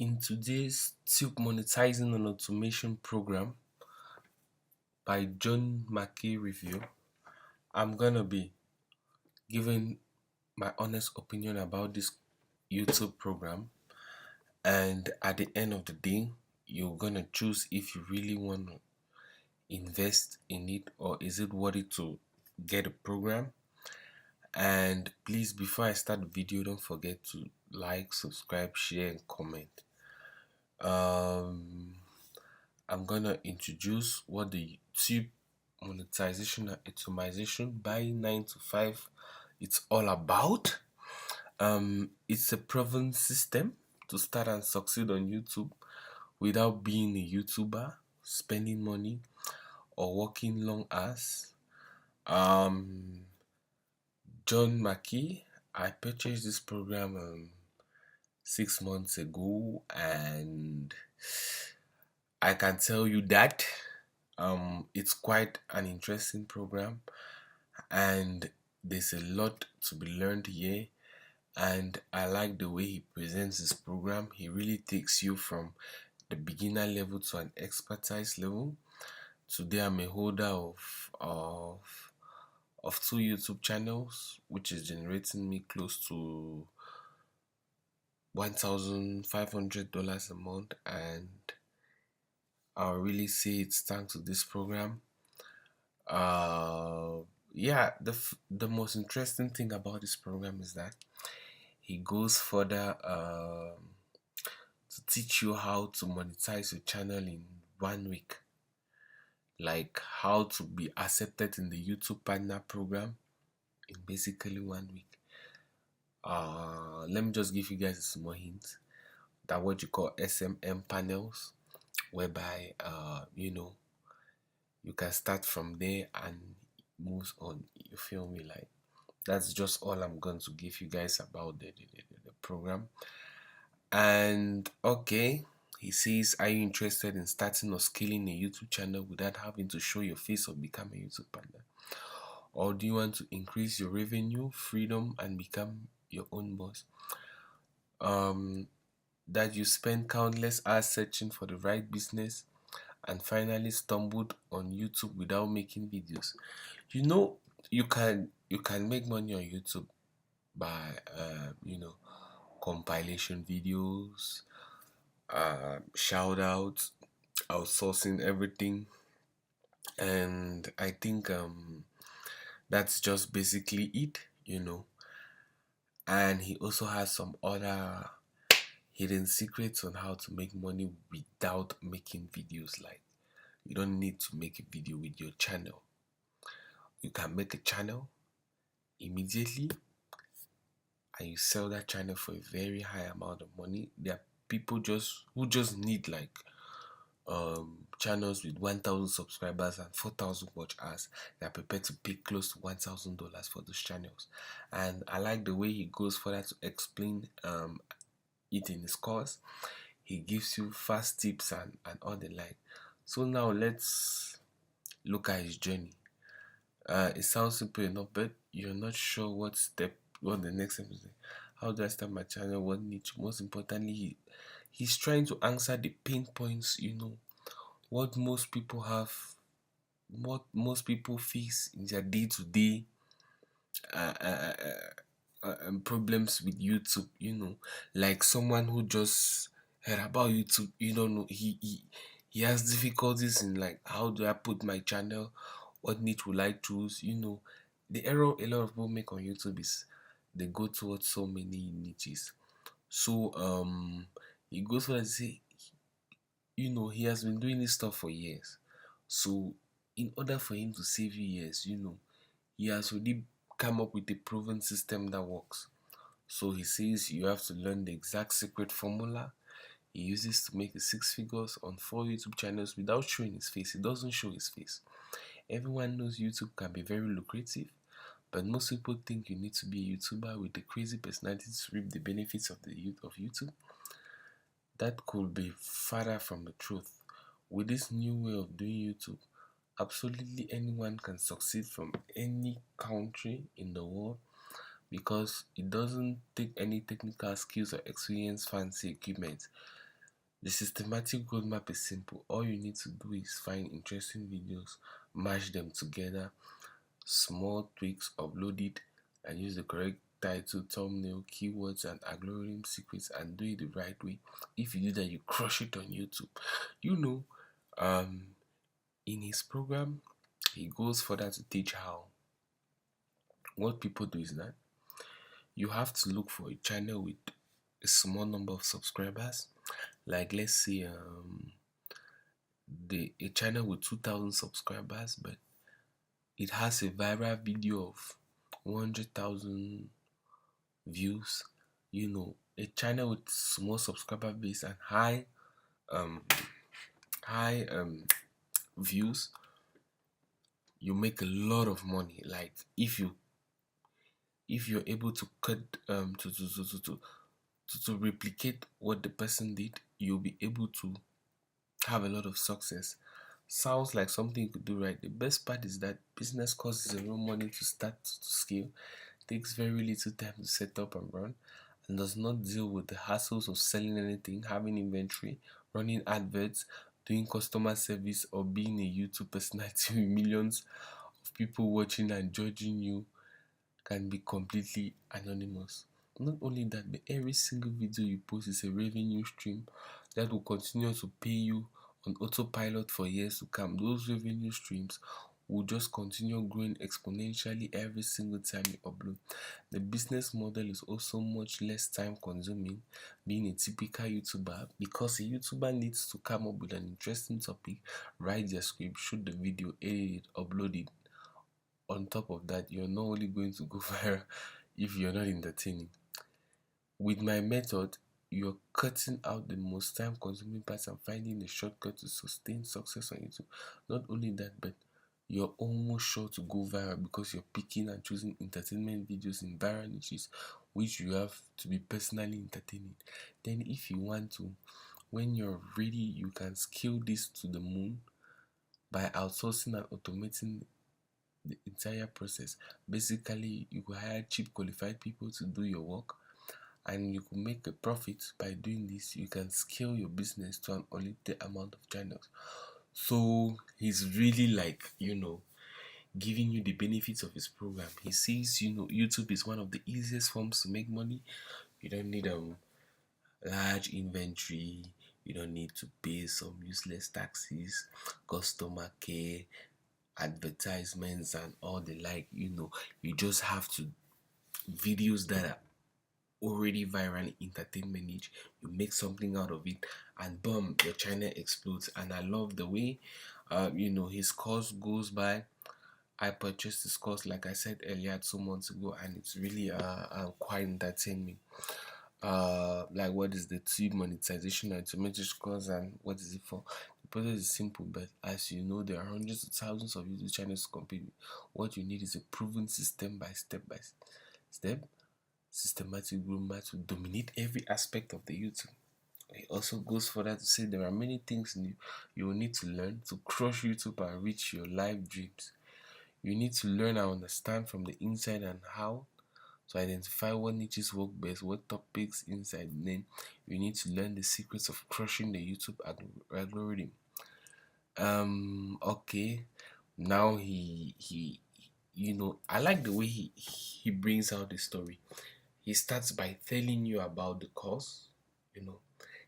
In today's Tube Monetizing and Automation program by John Mackey review, I'm gonna be giving my honest opinion about this YouTube program, and at the end of the day, you're gonna choose if you really want to invest in it or is it worth it to get a program. And please, before I start the video, don't forget to like, subscribe, share, and comment. I'm gonna introduce what the tube monetization and automation by 9 to 5 it's all about. It's a proven system to start and succeed on YouTube without being a YouTuber, spending money, or working long hours. John Mackey, I purchased this program 6 months ago, and I can tell you that it's quite an interesting program, and there's a lot to be learned here. And I like the way he presents this program. He really takes you from the beginner level to an expertise level. Today I'm a holder of 2 YouTube channels, which is generating me close to $1,500 a month, and I'll really say it's thanks to this program. Yeah, the most interesting thing about this program is that he goes further to teach you how to monetize your channel in 1 week, like how to be accepted in the YouTube partner program in basically 1 week. Let me just give you guys a small hint that what you call SMM panels, whereby you can start from there and move on. You feel me? Like, that's just all I'm going to give you guys about the program. And okay, he says, are you interested in starting or scaling a YouTube channel without having to show your face or become a YouTube partner? Or do you want to increase your revenue, freedom, and become your own boss? That you spend countless hours searching for the right business and finally stumbled on YouTube without making videos. You can make money on YouTube by compilation videos, shout outs, outsourcing everything, and I think that's just basically it. And he also has some other hidden secrets on how to make money without making videos. Like, you don't need to make a video with your channel. You can make a channel immediately and you sell that channel for a very high amount of money. There are people who just need like channels with 1,000 subscribers and 4,000 watch hours. They are prepared to pay close to $1,000 for those channels. And I like the way he goes further to explain it in his course. He gives you fast tips and all the like. So now let's look at his journey. It sounds simple enough, but you're not sure what the next step is. How do I start my channel? What niche? Most importantly, he's trying to answer the pain points, what most people have, what most people face in their day-to-day problems with YouTube. Like someone who just heard about YouTube, you don't know, he has difficulties in like, how do I put my channel? What niche will I choose? The error a lot of people make on YouTube is they go towards so many niches. So he goes for to say, he has been doing this stuff for years. So in order for him to save you years, he has already come up with a proven system that works. So he says you have to learn the exact secret formula he uses to make the 6 figures on 4 YouTube channels without showing his face. He doesn't show his face. Everyone knows YouTube can be very lucrative, but most people think you need to be a YouTuber with a crazy personality to reap the benefits of YouTube. That could be farther from the truth. With this new way of doing YouTube, absolutely anyone can succeed from any country in the world, because it doesn't take any technical skills or experience, fancy equipment. The systematic roadmap is simple. All you need to do is find interesting videos, mash them together, small tweaks, upload it, and use the correct title, thumbnail, keywords, and algorithm secrets, and do it the right way. If you do that, you crush it on YouTube. You know, um, in his program, he goes further to teach how. What people do is that you have to look for a channel with a small number of subscribers, like let's say a channel with 2,000 subscribers, but it has a viral video of 100,000 views. You know, a channel with small subscriber base and um high views, you make a lot of money. Like if you're able to cut to replicate what the person did, you'll be able to have a lot of success. Sounds like something you could do, right? The best part is that business costs zero money to start to scale, takes very little time to set up and run, and does not deal with the hassles of selling anything, having inventory, running adverts, doing customer service, or being a YouTube personality with millions of people watching and judging you. Can be completely anonymous. Not only that, but every single video you post is a revenue stream that will continue to pay you on autopilot for years to come. Those revenue streams will just continue growing exponentially every single time you upload. The business model is also much less time consuming being a typical YouTuber, because a YouTuber needs to come up with an interesting topic, write their script, shoot the video, edit it, upload it. On top of that, you're not only going to go viral if you're not entertaining. With my method, you're cutting out the most time consuming parts and finding a shortcut to sustain success on YouTube. Not only that, but you're almost sure to go viral because you're picking and choosing entertainment videos in viral niches, which you have to be personally entertaining. Then, if you want to, when you're ready, you can scale this to the moon by outsourcing and automating the entire process. Basically, you could hire cheap qualified people to do your work, and you could make a profit by doing this. You can scale your business to an unlimited amount of channels. So he's really like, giving you the benefits of his program. He says, YouTube is one of the easiest forms to make money. You don't need large inventory. You don't need to pay some useless taxes, customer care, advertisements, and all the like. You just have to videos that are already viral entertainment niche. You make something out of it, and boom, your channel explodes. And I love the way his course goes by. I purchased this course, like I said earlier, 2 months ago, and it's really quite entertaining. Like, what is the tube monetization and automatic course, and what is it for? The process is simple, but as you know, there are hundreds of thousands of YouTube channels to compete with. What you need is a proven system by step systematic roadmap to dominate every aspect of the YouTube. It also goes further to say there are many things you will need to learn to crush YouTube and reach your life dreams. You need to learn and understand from the inside and how to identify what niches work best, what topics inside. Then you need to learn the secrets of crushing the YouTube algorithm. Okay. Now I like the way he brings out the story. He starts by telling you about the course,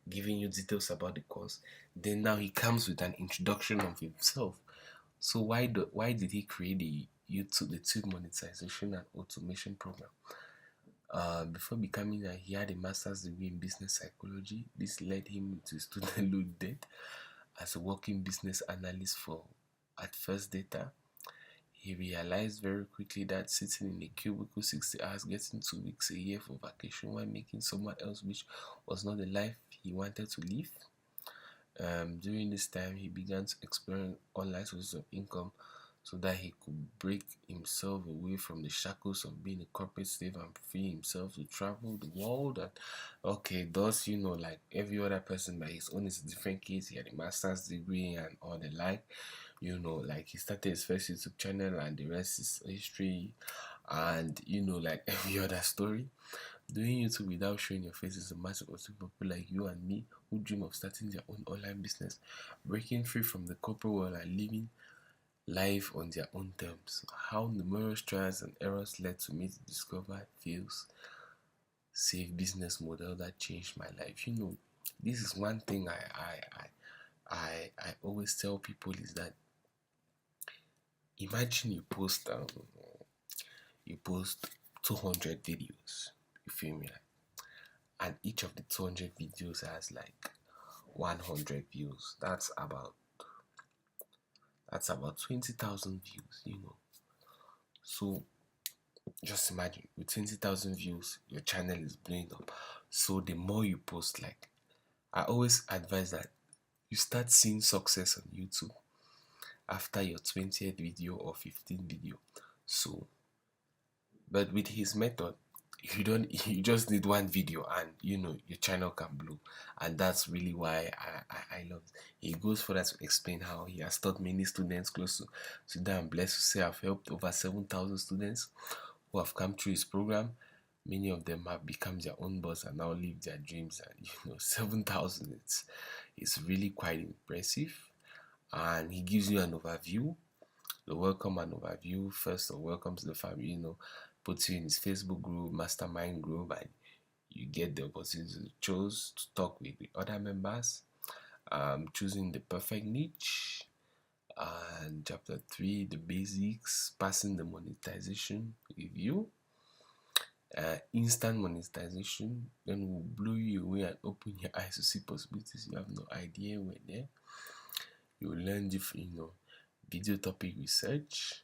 giving you details about the course. Then now he comes with an introduction of himself. So why did he create the YouTube monetization and automation program? Before becoming that, he had a master's degree in business psychology. This led him to student loan debt as a working business analyst for At First Data. He realized very quickly that sitting in a cubicle 60 hours, getting 2 weeks a year for vacation while making someone else which was not the life he wanted to live. During this time, he began to explore online sources of income so that he could break himself away from the shackles of being a corporate slave and free himself to travel the world. And thus, like every other person, by his own is a different case. He had a master's degree and all the like. Like he started his first YouTube channel, and the rest is history. And like every other story, doing YouTube without showing your face is a massive of people like you and me who dream of starting their own online business, breaking free from the corporate world and living life on their own terms. How numerous trials and errors led to me to discover Phil's safe business model that changed my life. This is one thing I always tell people is that imagine you post 200 videos. You feel me? And each of the 200 videos has like 100 views. That's about 20,000 views. So just imagine with 20,000 views, your channel is blowing up. So the more you post, like I always advise that you start seeing success on YouTube after your 20th video or 15th video. So, but with his method, you just need one video and your channel can blow. And that's really why I love it. He goes further to explain how he has taught many students close to that. I'm blessed to say I've helped over 7,000 students who have come through his program. Many of them have become their own boss and now live their dreams. And 7,000, it's really quite impressive. And he gives you an overview, the welcome and overview. First of welcome to the family, puts you in his Facebook group, mastermind group, and you get the opportunity to choose to talk with the other members. Choosing the perfect niche. And chapter 3, the basics, passing the monetization review. Instant monetization, then will blow you away and open your eyes to see possibilities you have no idea were there. You will learn different, video topic research,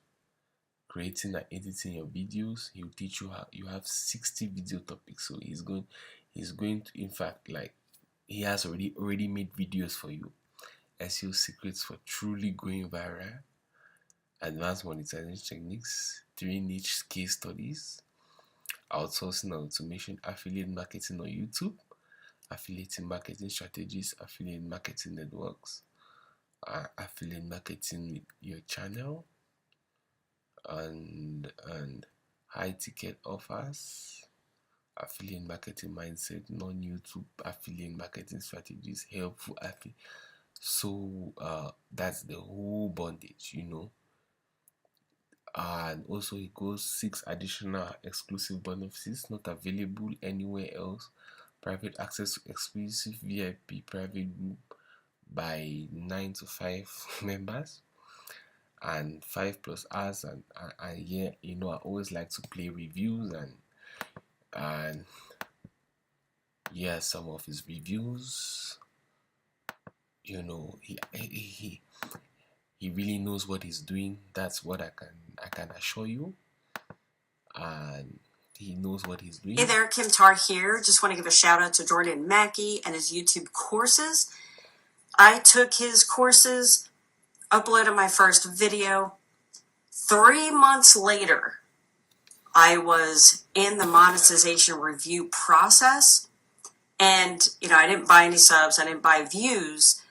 creating and editing your videos. He'll teach you how. You have 60 video topics, so he's going to, in fact, like he has already made videos for you. SEO secrets for truly going viral, advanced monetization techniques, 3 niche case studies, outsourcing and automation, affiliate marketing on YouTube, affiliate marketing strategies, affiliate marketing networks, affiliate marketing with your channel, and high ticket offers, affiliate marketing mindset, non-YouTube affiliate marketing strategies, helpful affiliate. So that's the whole bondage, And also it goes 6 additional exclusive bonuses not available anywhere else. Private access to exclusive VIP private group by 9 to 5 members, and 5+ hours. And yeah, I always like to play reviews, and yeah, some of his reviews, he really knows what he's doing. That's what I can assure you. And he knows what he's doing. Hey there, Kim Tar here. Just want to give a shout out to Jordan Mackey and his YouTube courses. I took his courses, uploaded my first video. 3 months later, I was in the monetization review process. And, I didn't buy any subs. I didn't buy views.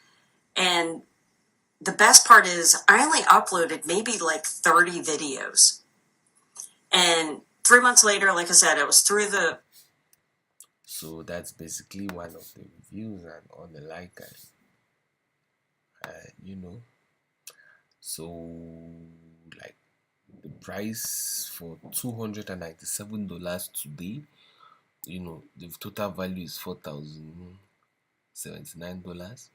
And the best part is I only uploaded maybe like 30 videos. And 3 months later, like I said, it was through the... So that's basically one of the reviews and all the like, so like the price for $297 today, the total value is $4,079.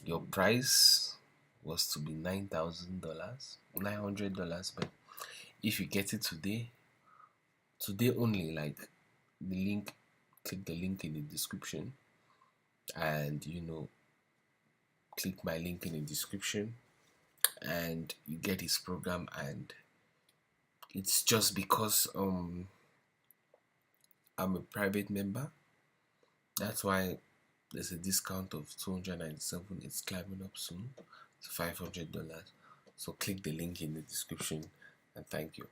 Your price was to be $900, but if you get it today only, like click the link in the description, and click my link in the description, and you get his program. And it's just because I'm a private member, that's why there's a discount of $297. It's climbing up soon to $500. So click the link in the description, and thank you.